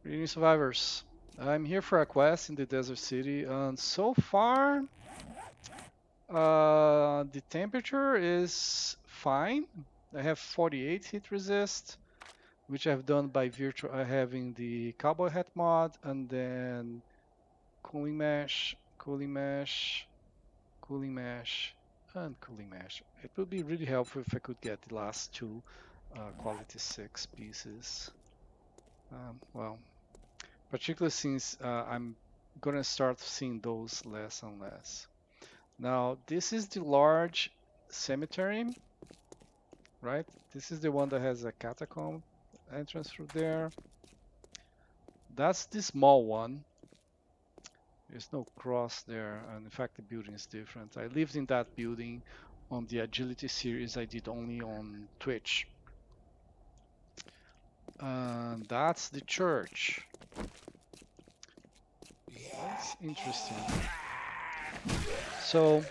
Greetings, survivors. I'm here for a quest in the desert city, and so far, the temperature is fine. I have 48 heat resist, which I've done by virtue of having the cowboy hat mod, and then cooling mesh, cooling mesh, cooling mesh, and cooling mesh. It would be really helpful if I could get the last two quality 6 pieces. Well, particularly since I'm gonna start seeing those less and less. Now, this is the large cemetery, right? This is the one that has a catacomb entrance through there. That's the small one. There's no cross there, and in fact, the building is different. I lived in that building on the agility series I did only on Twitch. That's the church. That's interesting. So,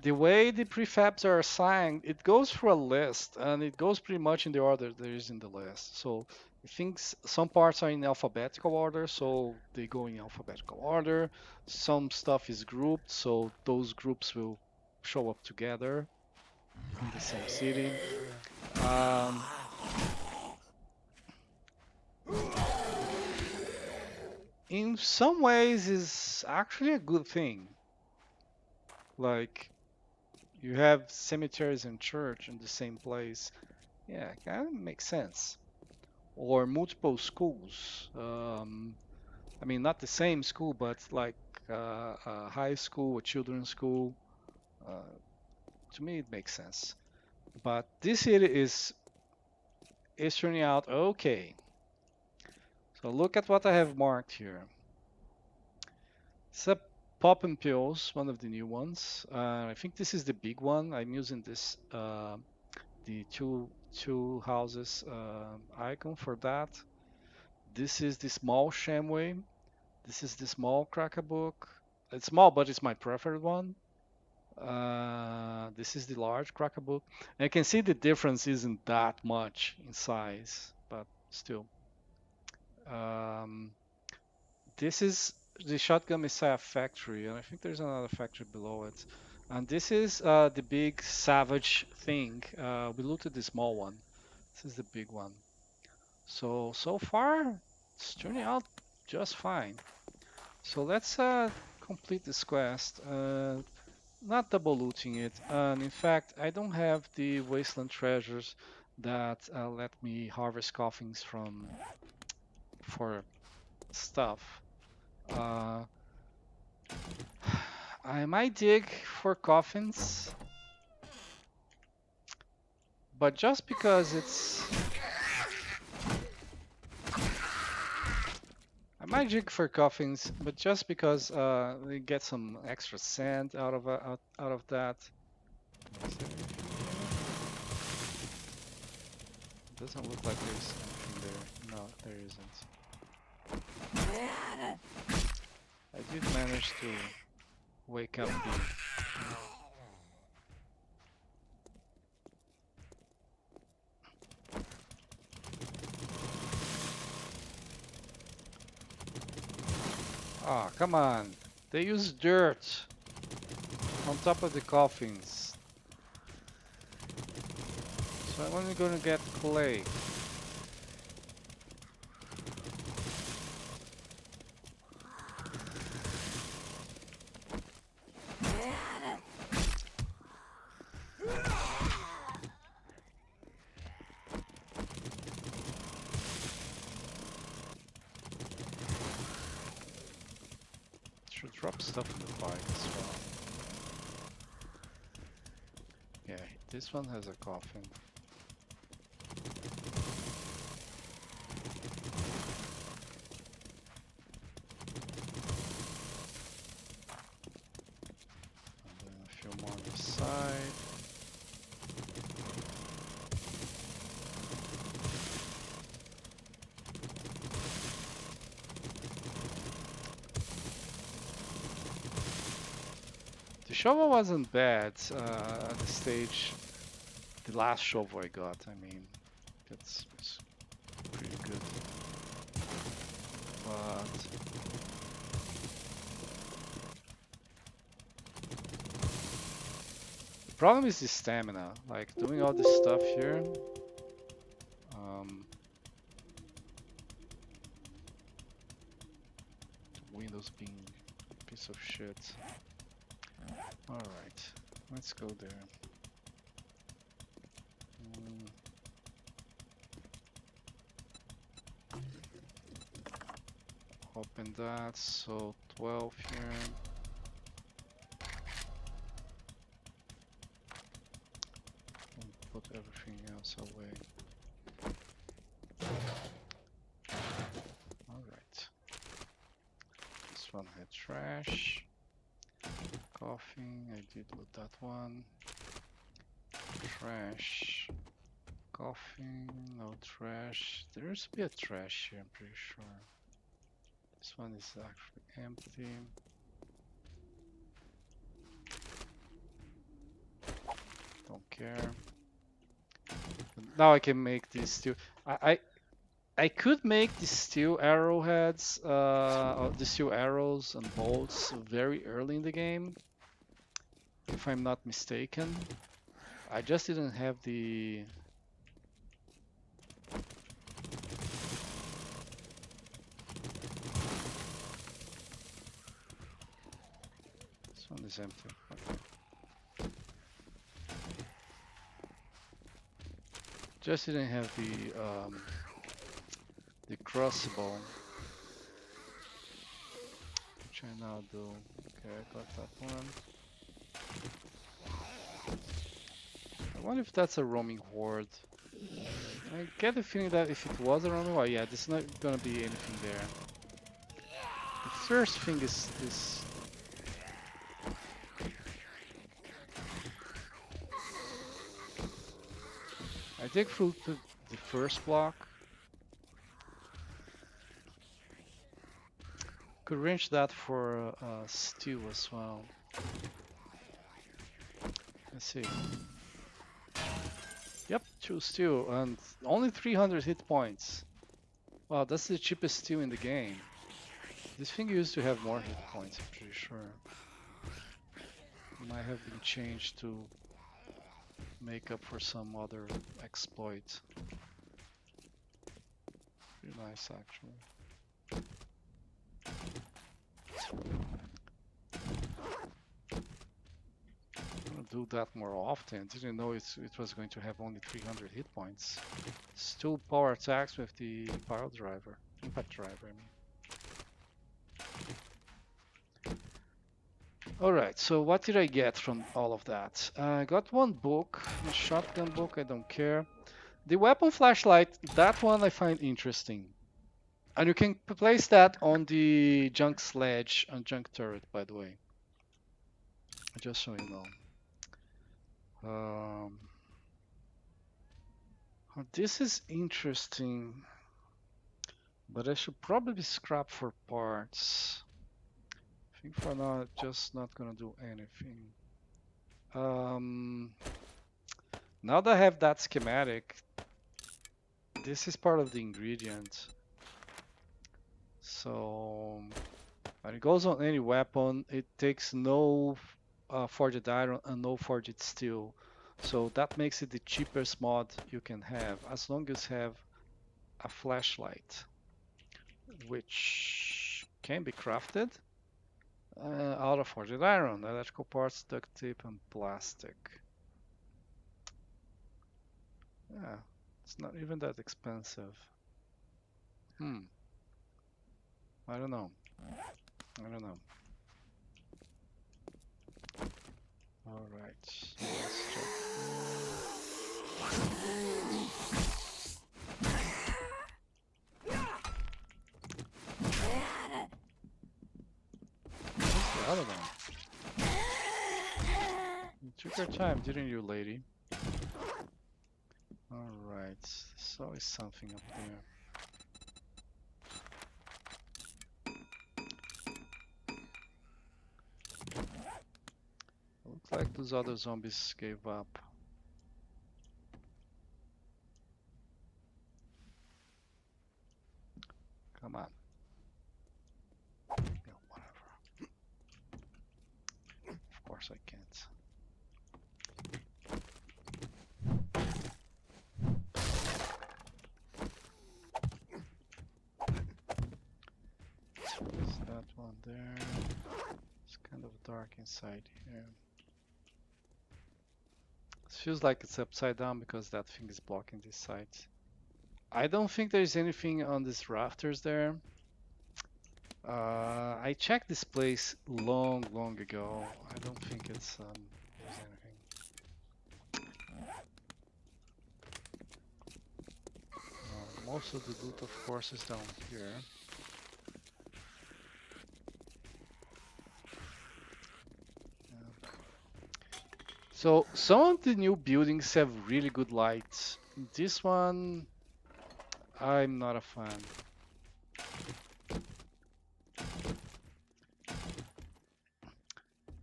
the way the prefabs are assigned, it goes through a list, and it goes pretty much in the order there is in the list. So I think some parts are in alphabetical order, so they go in alphabetical order. Some stuff is grouped, so those groups will show up together in the same city. Um, in some ways, is actually a good thing. Like you have cemeteries and church in the same place. Yeah, it kind of makes sense. Or multiple schools. I mean, not the same school, but like a high school, a children's school. Uh, to me, it makes sense. But this city is turning out okay. So look at what I have marked here. It's a pop and pills, one of the new ones. I think this is the big one. I'm using this the two houses icon for that. This is the small Shamway. This is the small Cracker-book. It's small, but it's my preferred one. This is the large Cracker-book. And you can see the difference isn't that much in size, but still. Um, this is the Shotgun Messiah factory, and I think there's another factory below it. And this is the big Savage thing. We looted the small one. This is the big one. So far, it's turning out just fine. So let's complete this quest. Not double looting it. And in fact, I don't have the wasteland treasures that let me harvest coffins from for stuff. Uh, I might dig for coffins, but just because it's I might dig for coffins, but just because we get some extra sand out of that. Doesn't look like there's anything there. No, there isn't. I did manage to wake up the. Ah, come on. They use dirt on top of the coffins. So I'm only gonna get clay. Should drop stuff in the fight as well. Yeah, this one has a coffin. And then a few more on the side. The shovel wasn't bad at the stage. The last shovel I got, I mean, it's pretty good. but the problem is the stamina. Like doing all this stuff here. Um, Windows being a piece of shit. All right, let's go there. Mm, Open that. So 12 here. And put everything else away. All right. This one had trash. Coughing. I did with that one. Trash. Coughing. No trash. There used to be a trash here, I'm pretty sure. This one is actually empty. Don't care. Now I can make these steel. I could make the steel arrowheads, or the steel arrows and bolts very early in the game, if I'm not mistaken. I just didn't have the. This one is empty. Okay. Just didn't have the crucible, which I now do. Okay, I got that one. I wonder if that's a roaming horde. I get the feeling that if it was a roaming horde, yeah, there's not gonna be anything there. The first thing is this. I dig through the first block. Could range that for steel as well. Let's see. Yep, 2 steel and only 300 hit points. Wow, that's the cheapest steel in the game. This thing used to have more hit points, I'm pretty sure. It might have been changed to make up for some other exploit. Pretty nice, actually. I'm gonna do that more often. Didn't know it was going to have only 300 hit points. Still power attacks with the pile driver, impact driver, I mean. Alright, so what did I get from all of that? I got one book, a shotgun book, I don't care. The weapon flashlight, that one I find interesting. And you can place that on the junk sledge and junk turret, by the way. Just so you know. This is interesting, but I should probably scrap for parts. I think for now, just not gonna do anything. Now that I have that schematic, this is part of the ingredient. So when it goes on any weapon, it takes no forged iron and no forged steel. So that makes it the cheapest mod you can have, as long as you have a flashlight, which can be crafted out of forged iron, electrical parts, duct tape, and plastic. Yeah, it's not even that expensive. I don't know. I don't know. All right, let's check. Where's the other one? You took your time, didn't you, lady? All right, there's always something up there. Looks like those other zombies gave up. Come on. course I can't. There's that one there. It's kind of dark inside here. It feels like it's upside down because that thing is blocking this side. I don't think there's anything on these rafters there. I checked this place long ago. I don't think there's anything. Most of the loot, of course, is down here. So some of the new buildings have really good lights. This one, I'm not a fan.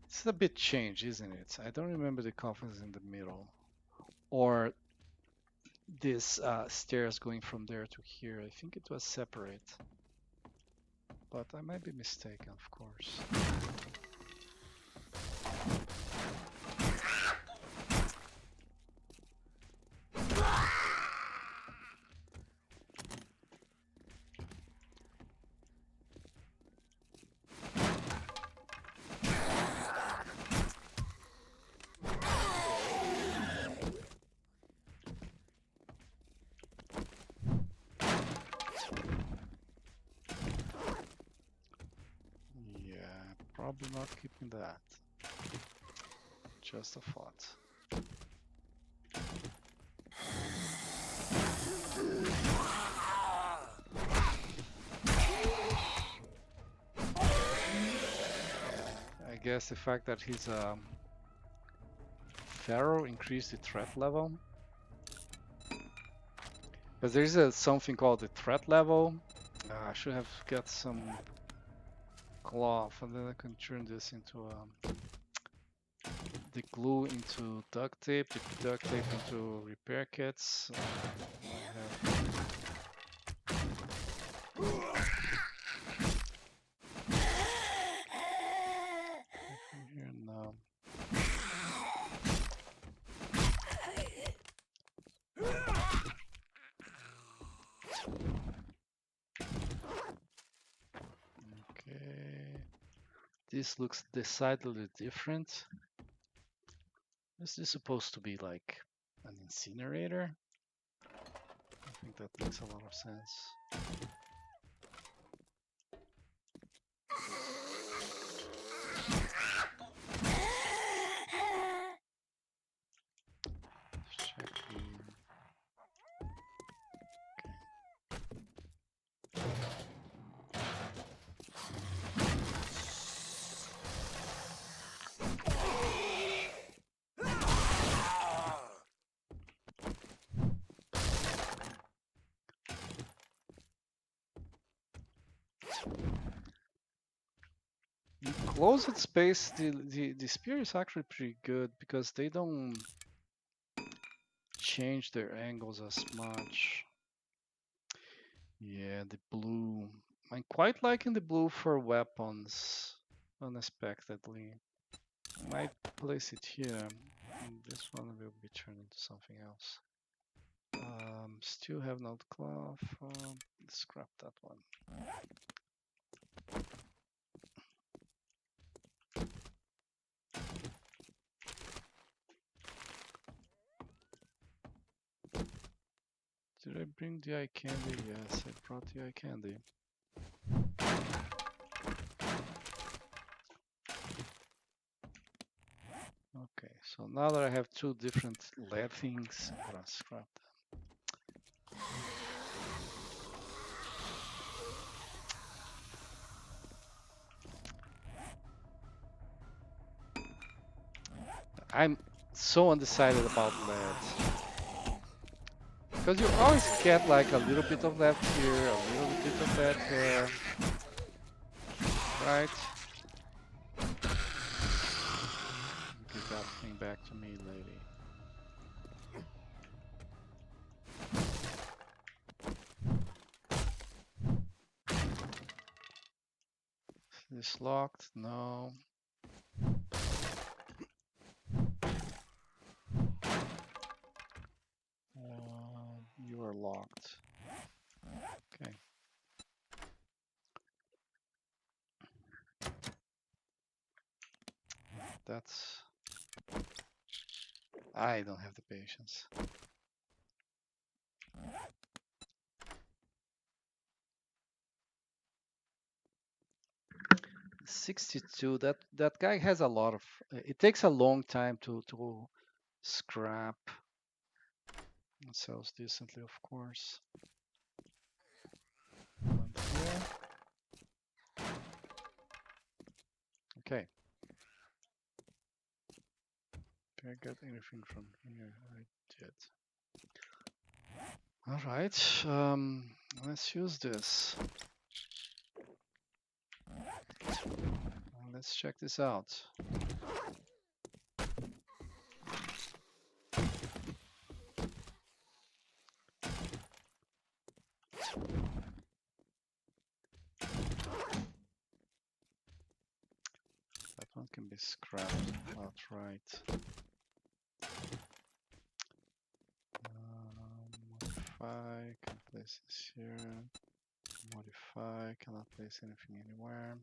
It's a bit changed, isn't it? I don't remember the coffins in the middle. Or this stairs going from there to here. I think it was separate. But I might be mistaken, of course. Probably not keeping that. Just a thought. I guess the fact that he's a pharaoh increased the threat level. Because there is something called the threat level. I should have got some cloth, and then I can turn this into the glue into duct tape, the duct tape into repair kits. Here now. Okay. This looks decidedly different. Is this supposed to be like an incinerator? I think that makes a lot of sense. Check the... In closed space, the spear is actually pretty good because they don't change their angles as much. Yeah, the blue. I'm quite liking the blue for weapons, unexpectedly. I might place it here, and this one will be turned into something else. Still have not cloth. Scrap that one. Did I bring the eye candy? Yes, I brought the eye candy. Okay, so now that I have two different lead things, I'm gonna scrap them. I'm so undecided about lead. Because you always get like a little bit of lead here, a little bit of lead here. Right? Give that thing back to me, lady. Is this locked? No. door locked. Okay. That's... I don't have the patience. 62. That guy has a lot of. It takes a long time to scrap. It sells decently, of course. And here. Okay. Did I get anything from here? I did. All right. Let's use this. Let's check this out. That one can be scrapped outright. Modify, can place this here. Modify, cannot place anything anywhere.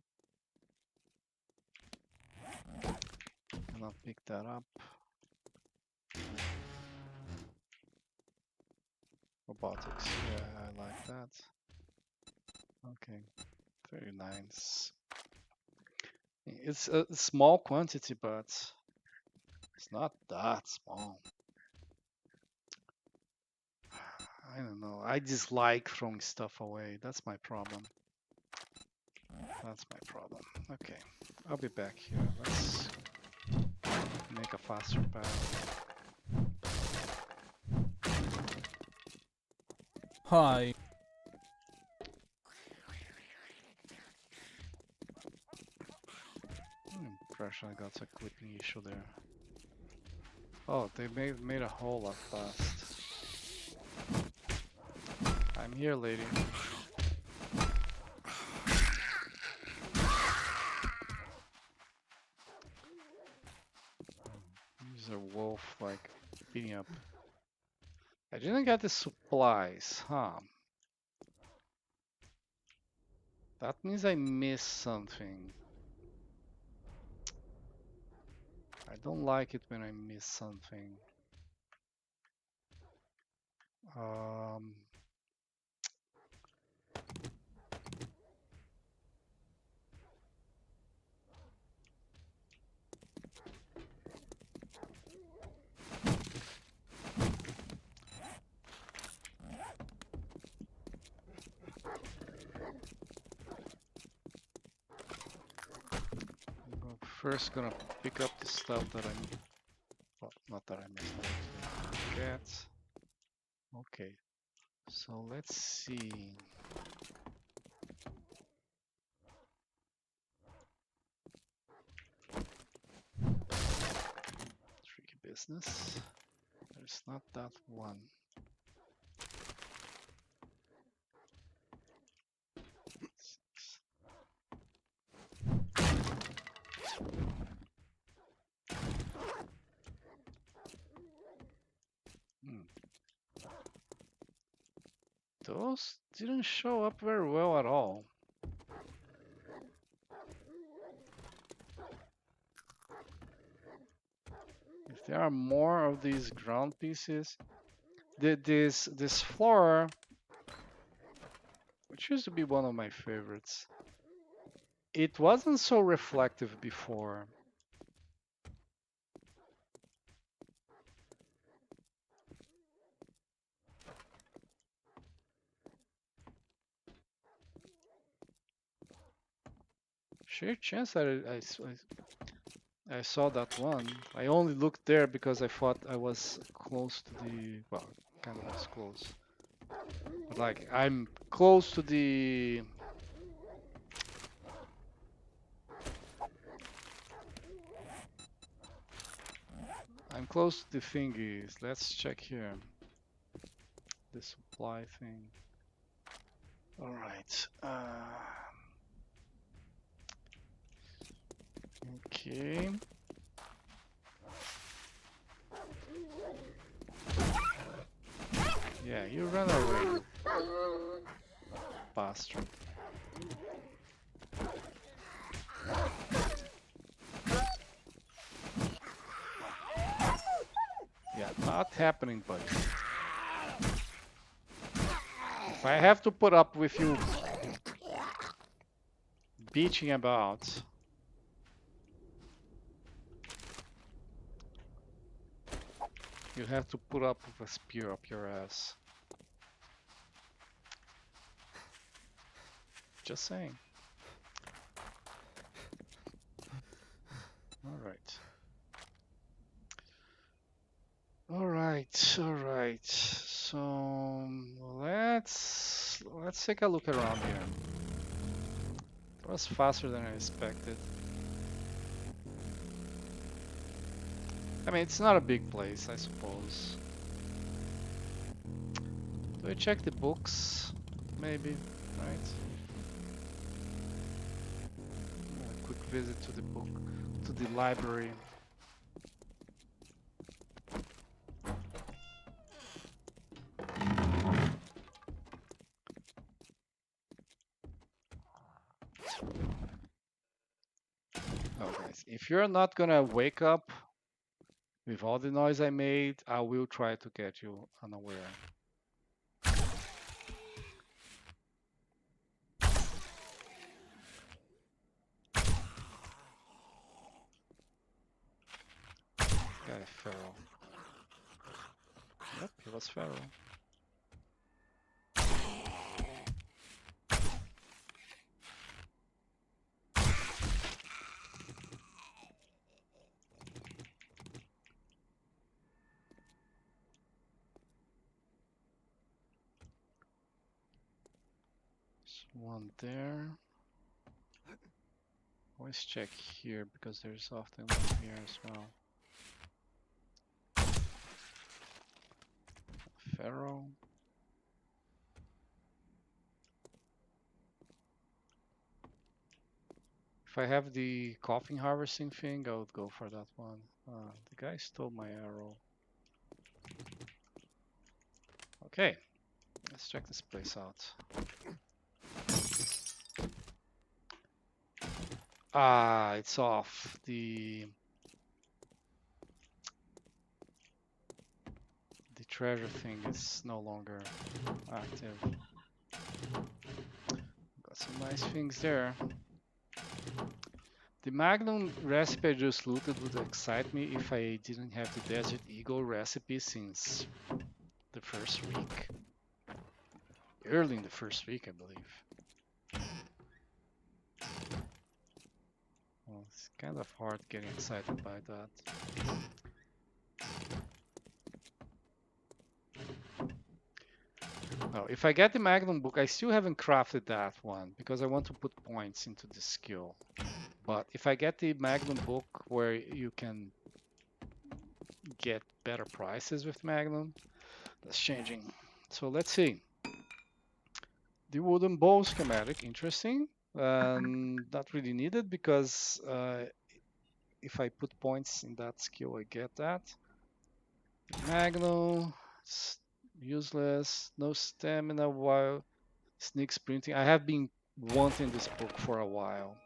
Cannot pick that up. Robotics, yeah, I like that. Okay, very nice. It's a small quantity, but it's not that small. I don't know. I dislike throwing stuff away. That's my problem. That's my problem. Okay, I'll be back here. Let's make a faster path. Hi. Impression I got a clipping issue there. Oh, they made a hole up fast. I'm here, lady. There's a wolf like beating up. I didn't get the supplies, huh? That means I missed something. I don't like it when I miss something. Um, I'm first gonna pick up the stuff that I need. Well, not that I missed. Get. Okay. So let's see. Tricky business. There's not that one. Hmm. Those didn't show up very well at all. If there are more of these ground pieces, this floor, which used to be one of my favorites, it wasn't so reflective before. Sheer chance that I saw that one. I only looked there because I thought I was close to the, well, kind of was close. But like, I'm close to the, I'm close to the thingies. Let's check here. The supply thing. All right. Okay. Yeah, you run away, you bastard. Yeah, not happening, buddy. If I have to put up with you beaching about, you have to put up with a spear up your ass. Just saying. Alright. Alright. So let's take a look around here. It was faster than I expected. I mean, it's not a big place, I suppose. Do I check the books? Maybe, right? A quick visit to the book, to the library. Oh, guys, if you're not gonna wake up with all the noise I made, I will try to get you unaware. Guy feral. Yep, he was feral. There's one there. Always check here because there's often one here as well. Feral. If I have the coughing harvesting thing, I would go for that one. The guy stole my arrow. Okay, let's check this place out. Ah, it's off. The treasure thing is no longer active. Got some nice things there. The Magnum recipe I just looted would excite me if I didn't have the Desert Eagle recipe since the first week. Early in the first week, I believe. Well, it's kind of hard getting excited by that. Oh, if I get the Magnum book, I still haven't crafted that one because I want to put points into the skill. But if I get the Magnum book where you can get better prices with Magnum, that's changing. So let's see. The wooden bow schematic, interesting. Not really needed because if I put points in that skill, I get that. Magnum, useless, no stamina while sneak sprinting. I have been wanting this book for a while.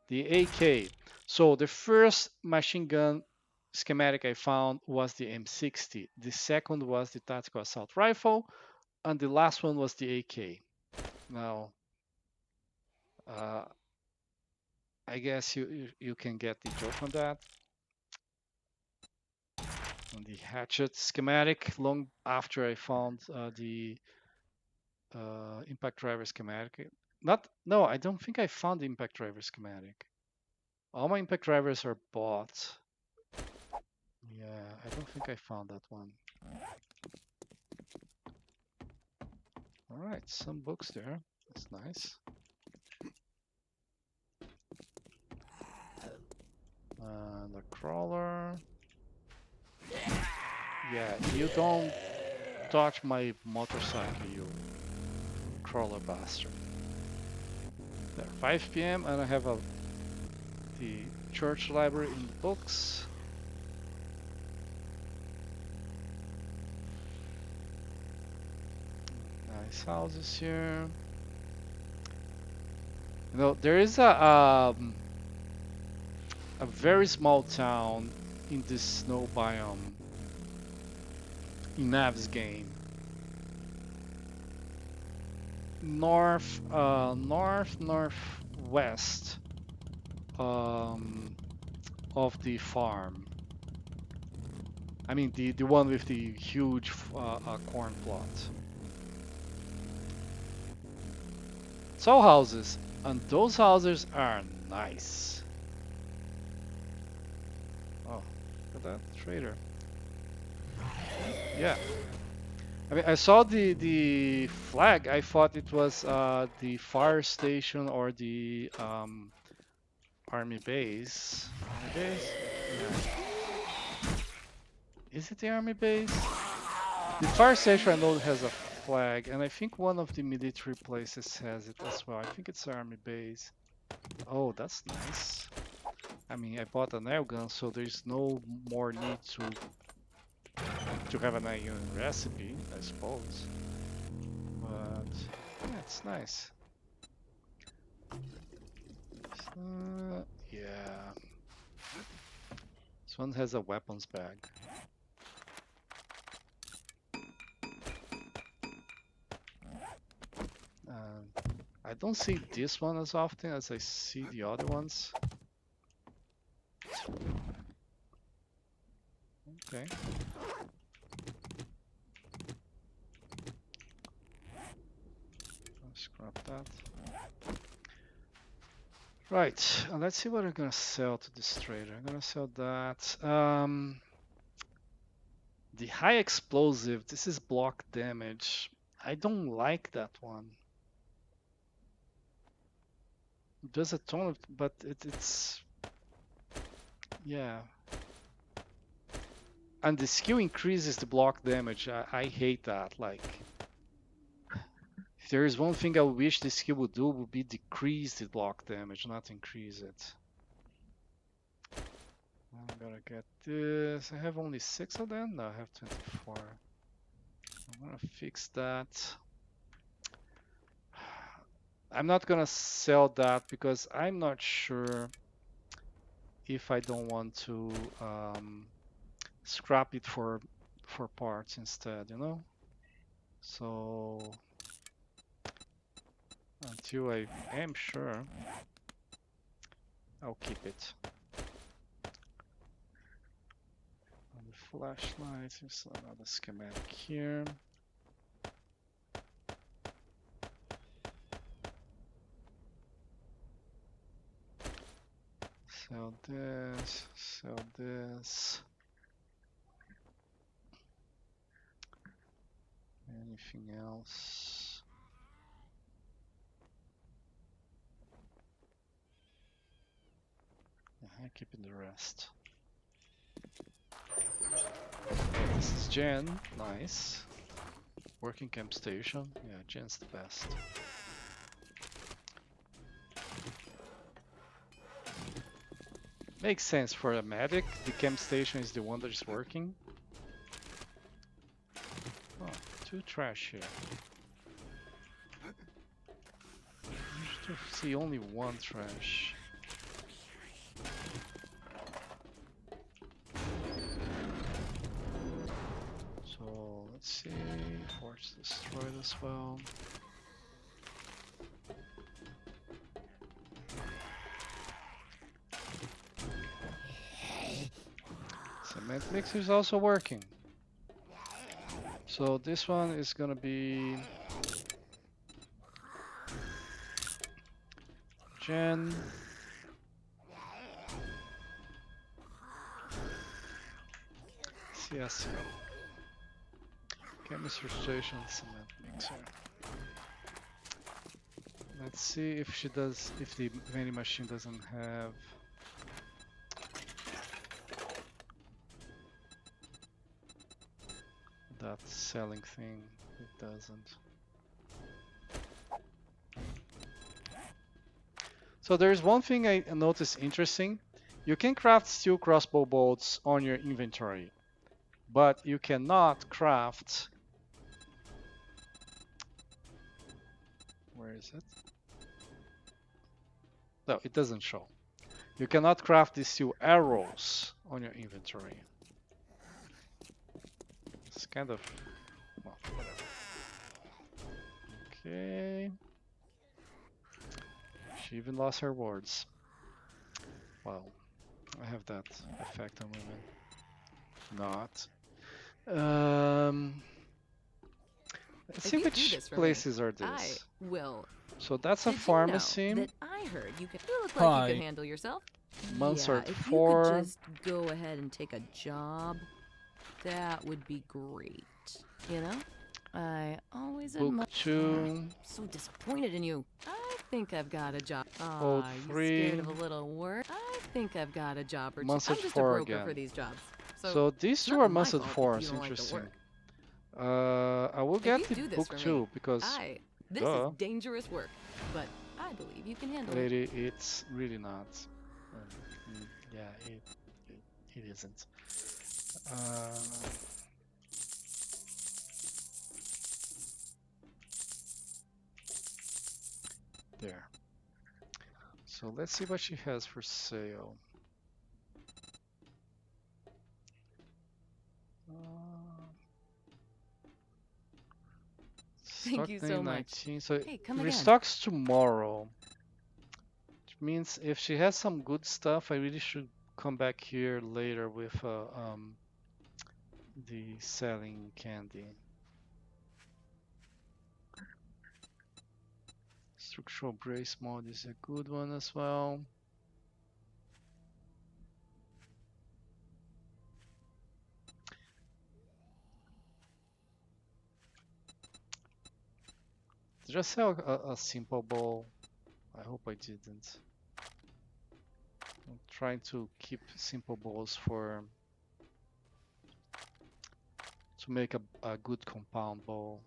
The AK. So the first machine gun schematic I found was the M60. The second was the tactical assault rifle, and the last one was the AK. Now, uh, I guess you can get the joke on that. On the hatchet schematic, long after I found the impact driver schematic. No, I don't think I found the impact driver schematic. All my impact drivers are bought. Yeah, I don't think I found that one. All right, some books there. That's nice. And a crawler. Yeah, you don't touch my motorcycle, you crawler bastard. There, 5 p.m. and I have the church library in the books. Nice houses here. You know, there is a very small town in this snow biome in Nav's game. Northwest um, of the farm. I mean the one with the huge corn plot. It's all houses, and those houses are nice. Oh, look at that trader. Yeah. I mean, I saw the flag. I thought it was the fire station or the army base. Army base? Yeah. Is it the army base? The fire station I know has a flag, and I think one of the military places has it as well. I think it's army base. Oh, that's nice. I mean, I bought an air gun, so there's no more need to have an iron recipe, I suppose. But yeah, it's nice. Yeah. This one has a weapons bag. I don't see this one as often as I see the other ones. Okay. I'll scrap that. Right, let's see what I'm gonna sell to this trader. I'm gonna sell that. The high explosive, this is block damage. I don't like that one. It does a ton of, but it's, yeah. And the skill increases the block damage. I hate that. Like, if there is one thing I wish this skill would do, would be decrease the block damage, not increase it. I'm gonna get this. I have only 6 of them? No, I have 24. I'm gonna fix that. I'm not gonna sell that because I'm not sure if I don't want to scrap it for parts instead, you know? So until I am sure, I'll keep it. On the flashlight, here's another schematic here. Sell this, sell this. Anything else? I'm keeping the rest. This is Jen, nice. Working camp station, yeah, Jen's the best. Makes sense for a medic, the camp station is the one that is working. Oh, 2 trash here. I used to see only 1 trash. So let's see, forge destroyed as well. Cement mixer is also working. So this one is gonna be Jen. CSO. Chemistry station, cement mixer. Let's see if she does, if the vending machine doesn't have that selling thing. It doesn't. So there's one thing I noticed interesting. You can craft steel crossbow bolts on your inventory, but you cannot craft Where is it? No, it doesn't show. You cannot craft these two arrows on your inventory. It's kind of, well, whatever. Okay. She even lost her words. Well, I have that effect on women. Not. Let's see which places are this. I will. So that's a Did you know pharmacy. that I heard you could. You look like you could handle yourself. Mansard yeah, if 4. you could just go ahead and take a job, that would be great. You know, I always Book 2. so disappointed in you. I think I've got a job. Code Aw, you 3. scared of a little work? I think I've got a job or two. Mansard I'm just 4 a broker again. for these jobs. So these two not are my Mansard fault if 4. you It's don't like the interesting. work. I will If get you the do this book for me, 2 because this duh. is dangerous work, but I believe you can handle it. Lady, it's really not. Yeah, it isn't. There. So let's see what she has for sale. Thank you so much. So Hey, come it again. restocks tomorrow. Which means if she has some good stuff, I really should come back here later with the selling candy. Structural brace mod is a good one as well. Did I sell a simple bowl? I hope I didn't. I'm trying to keep simple bowls for to make a good compound bowl.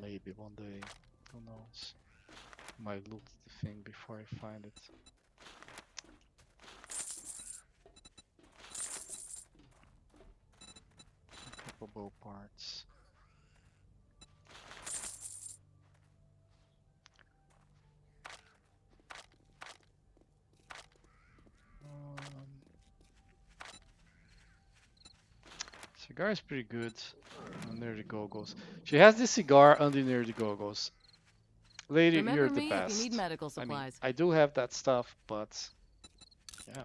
Maybe one day, who knows? Might loot the thing before I find it. A couple bow parts. Cigar is pretty good. Near the goggles. She has this cigar under near the goggles. Lady, Remember you're the me best. if you need medical I mean, supplies. I do have that stuff, but yeah.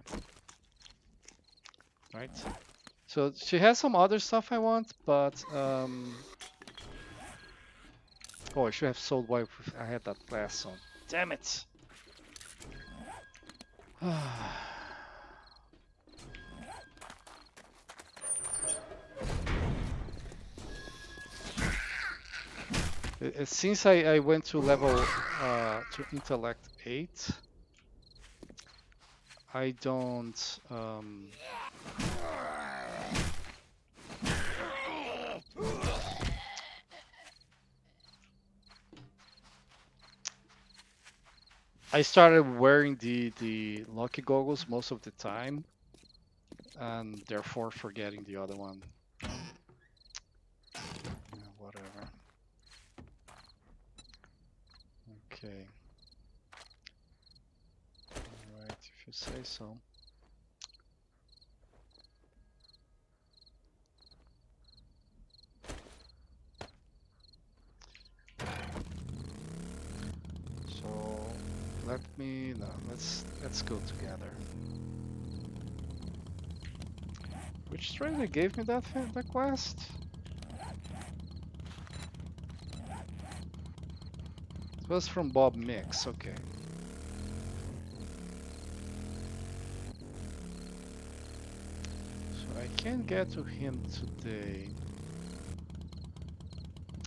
Right. So she has some other stuff I want, but oh, I should have sold why I had that glass on. Damn it. Since I went to level to intellect 8, I don't I started wearing the lucky goggles most of the time, and therefore forgetting the other one. Yeah, whatever. Okay. Alright, if you say so. So let's go together. Which trainer gave me that quest? It was from Bob Mix, okay. So I can't get to him today.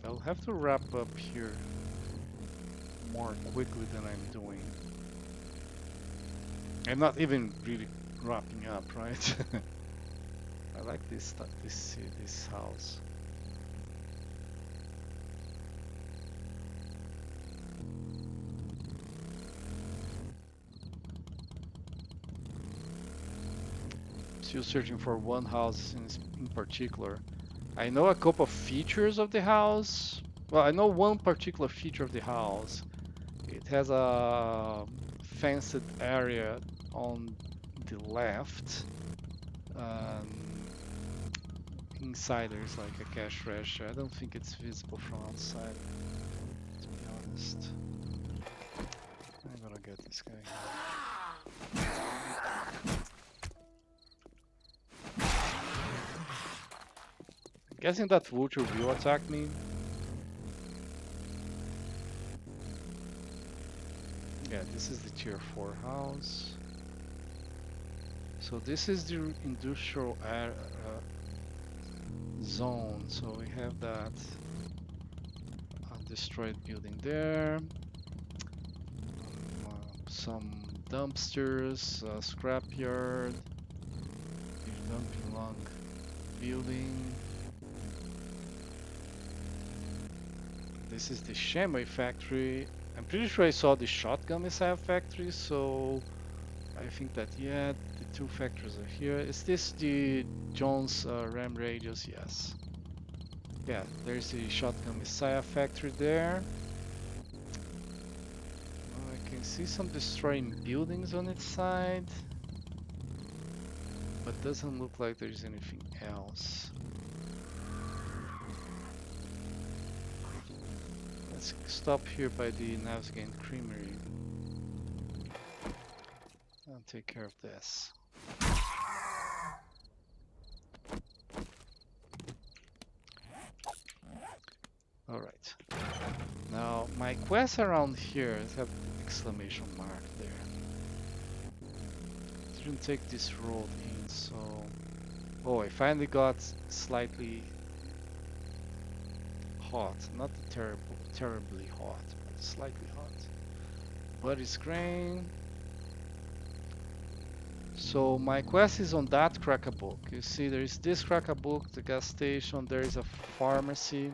I'll have to wrap up here more quickly than I'm doing. I'm not even really wrapping up, right? I like this house. Still searching for one house in particular. I know a couple of features of the house, Well, I know one particular feature of the house. It has a fenced area on the left. Um, Inside there's like a cash register. I don't think it's visible from outside, to be honest. I'm gonna get this guy here. Guessing that vulture will attack me. Yeah, this is the tier 4 house. So this is the industrial zone. So we have that destroyed building there. Some dumpsters, scrapyard, dumping log building. This is the Shamway factory. I'm pretty sure I saw the shotgun missile factory, so I think that, yeah, the two factories are here. Is this the Jones RAM radius? Yes. Yeah, there's the shotgun missile factory there. I can see some destroying buildings on its side, but doesn't look like there's anything else. Let's stop here by the Navsgain Creamery and take care of this. Alright. Now, my quest around here have exclamation mark there. Didn't take this road in, so... Oh, I finally got slightly hot. Not terribly hot, but slightly hot. Buddy's grain. So my quest is on that crack-a-book. You see, there is this crack-a-book, the gas station, there is a pharmacy.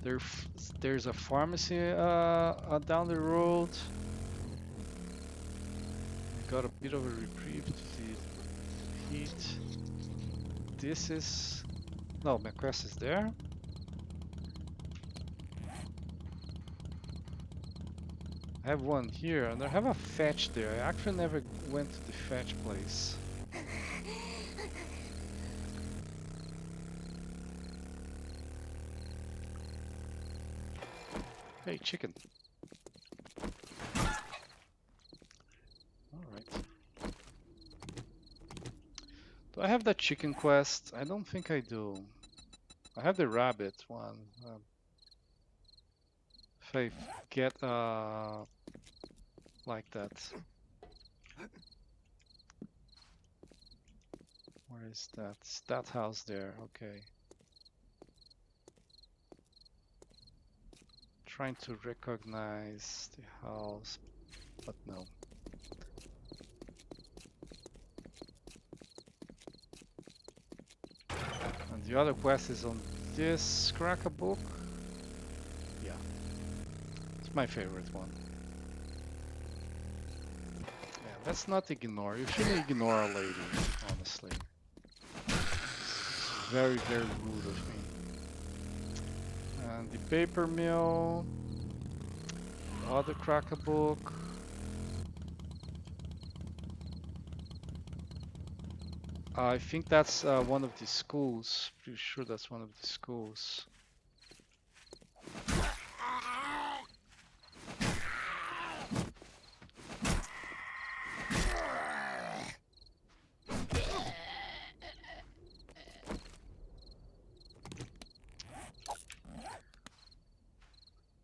There, there's a pharmacy down the road. I got a bit of a reprieve to the heat. This is... No, my quest is there. I have one here, and I have a fetch there. I actually never went to the fetch place. Hey, chicken. Alright. Do I have that chicken quest? I don't think I do. I have the rabbit one. If I get like that. Where is that? It's that house there. Okay. Trying to recognize the house, but no. And the other quest is on this crack-a-book. Yeah. It's my favorite one. Yeah, let's not ignore. You shouldn't ignore a lady, honestly. It's very, very rude of me. And the paper mill. The other crack-a-book. I think that's one of the schools. Pretty sure that's one of the schools.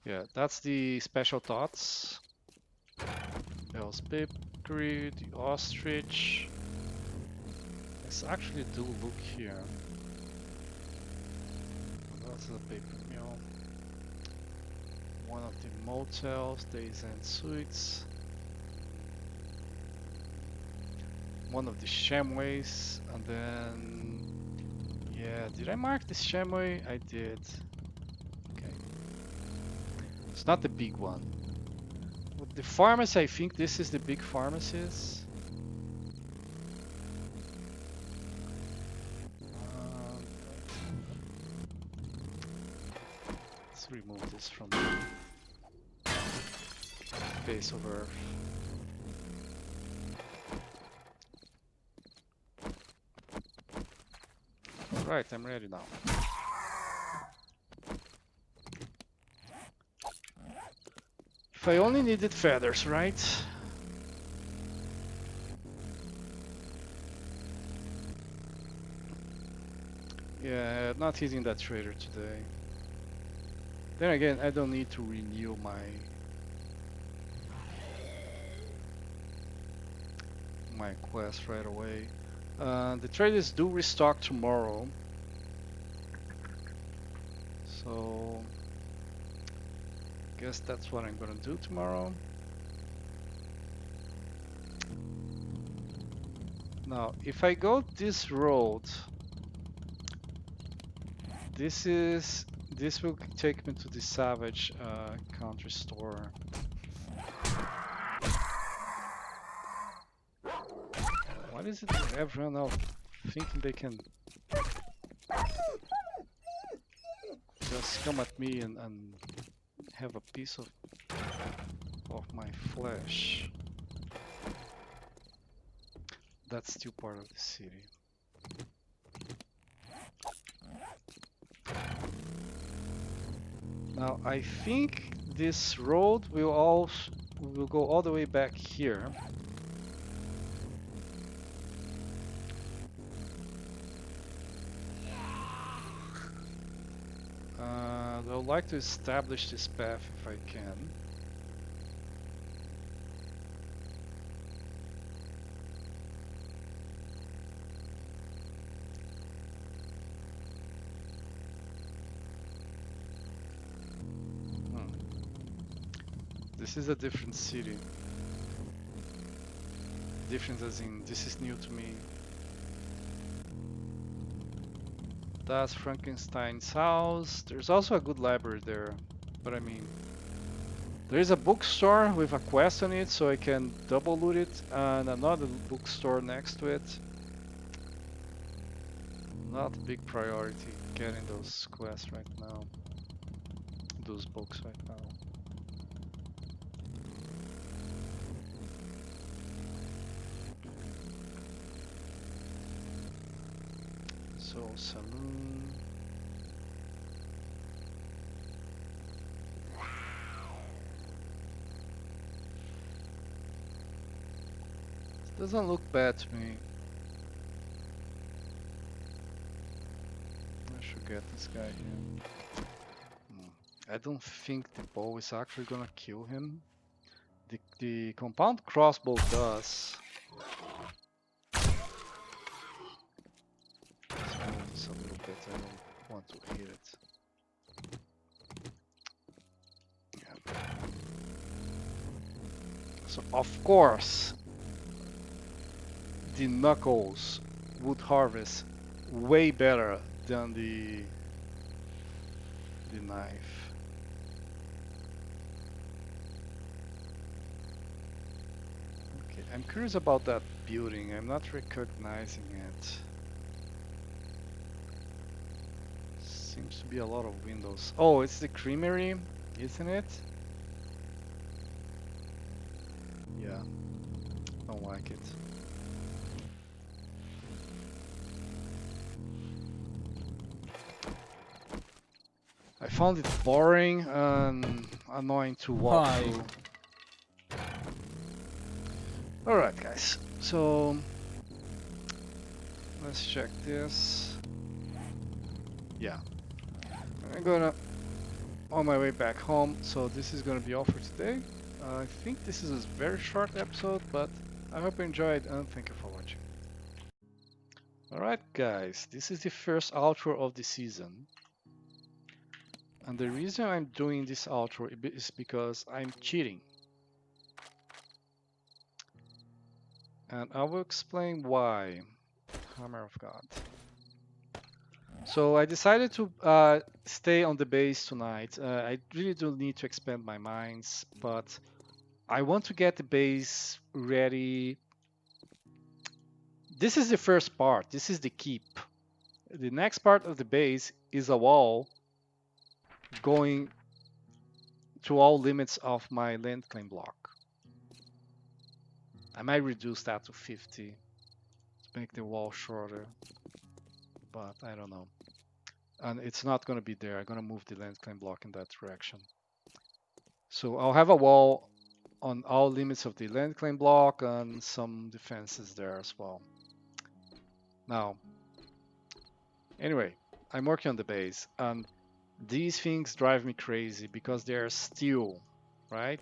Yeah, that's the special thoughts. Bell's Bakery, the ostrich. Let's actually do look here. That's the paper mill. One of the motels, Days and Suites. One of the Shamways, and then... Yeah, did I mark this Shamway? I did. Okay. It's not the big one. With the pharmacy, I think this is the big pharmacies. remove this from the face of Earth. Right, I'm ready now. If I only needed feathers, right? Yeah, not hitting that trader today. Then again, I don't need to renew my quest right away. The traders do restock tomorrow, so guess that's what I'm gonna do tomorrow. Now, if I go this road, this will take me to the Savage country store. What is it that everyone else thinking they can just come at me and have a piece of my flesh? That's still part of the city. Now I think this road will go all the way back here. I would like to establish this path if I can. Hmm. This is a different city. Different as in, this is new to me. That's Frankenstein's house. There's also a good library there, but I mean, there is a bookstore with a quest on it, so I can double loot it, and another bookstore next to it. Not a big priority getting those quests right now. Those books right now. So, saloon. Doesn't look bad to me. I should get this guy here. I don't think the bow is actually gonna kill him. The compound crossbow does. Let's move this a little bit. I don't want to hit it. Yeah. So of course, the knuckles would harvest way better than the knife. Okay, I'm curious about that building. I'm not recognizing it. Seems to be a lot of windows. Oh, it's the creamery, isn't it? Yeah, don't like it. I found it boring and annoying to walk Hi. through. Alright guys, so let's check this. Yeah, I'm gonna on my way back home, so this is gonna be all for today. I think this is a very short episode, but I hope you enjoyed and thank you for watching. Alright guys, this is the first outro of the season. And the reason I'm doing this outro is because I'm cheating. And I will explain why. Hammer of God. So I decided to stay on the base tonight. I really do need to expand my mines, but I want to get the base ready. This is the first part. This is the keep. The next part of the base is a wall going to all limits of my land claim block. I might reduce that to 50 to make the wall shorter, but I don't know. And it's not going to be there. I'm going to move the land claim block in that direction. So I'll have a wall on all limits of the land claim block and some defenses there as well. Now, anyway, I'm working on the base, and these things drive me crazy because they're steel, right?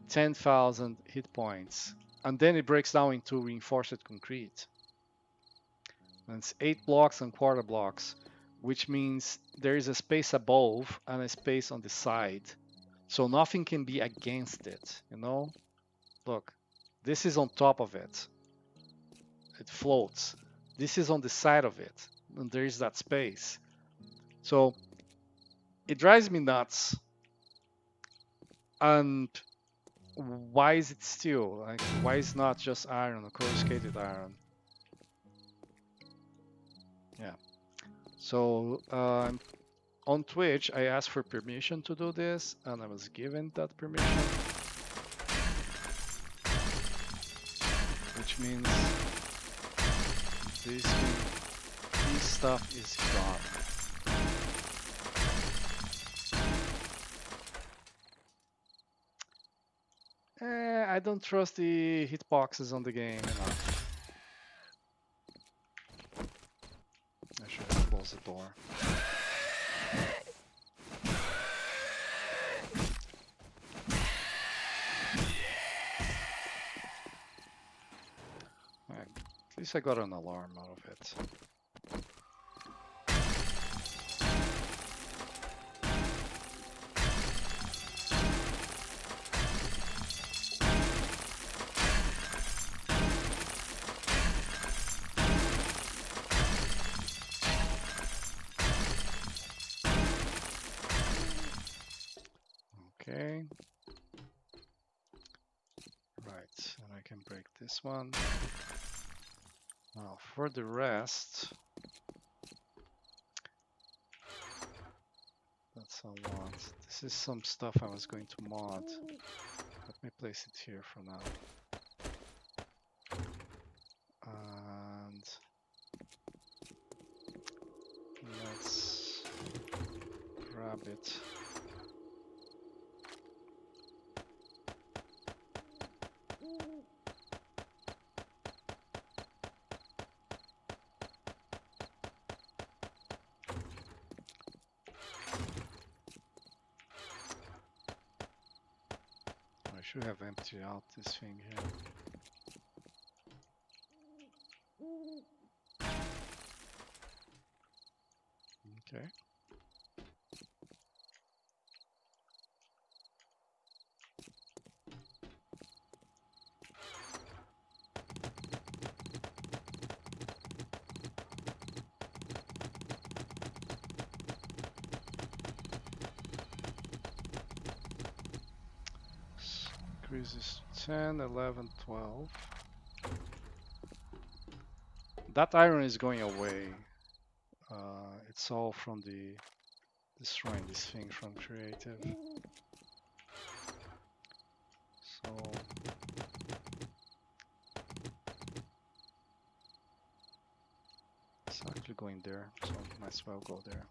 10,000 hit points. And then it breaks down into reinforced concrete. And it's 8 blocks and quarter blocks, which means there is a space above and a space on the side. So nothing can be against it, you know? Look, this is on top of it. It floats. This is on the side of it, and there is that space. So it drives me nuts. And why is it steel? Like, why is not just iron or coruscated iron? Yeah. So on Twitch, I asked for permission to do this, and I was given that permission, which means this stuff is gone. I don't trust the hitboxes on the game enough. I should have closed the door. Right. At least I got an alarm out of it. Okay. Right, and I can break this one. Now for the rest, that's a lot. This is some stuff I was going to mod. Let me place it here for now. And let's grab it. I should have emptied out this thing here. Okay. Increases 10, 11, 12. That iron is going away. It's all from the destroying this thing from creative. So it's actually going there, so might as well go there.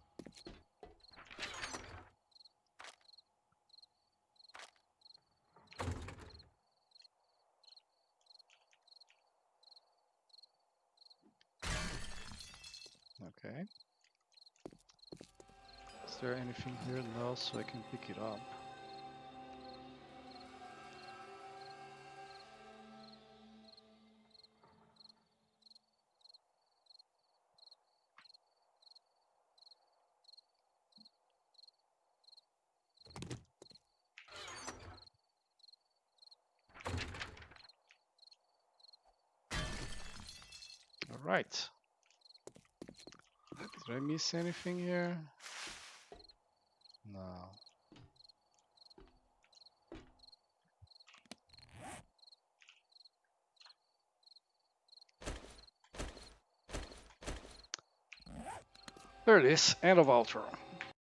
Okay. Is there anything here? No, so I can pick it up. All right. Did I miss anything here? No. There it is. End of outro.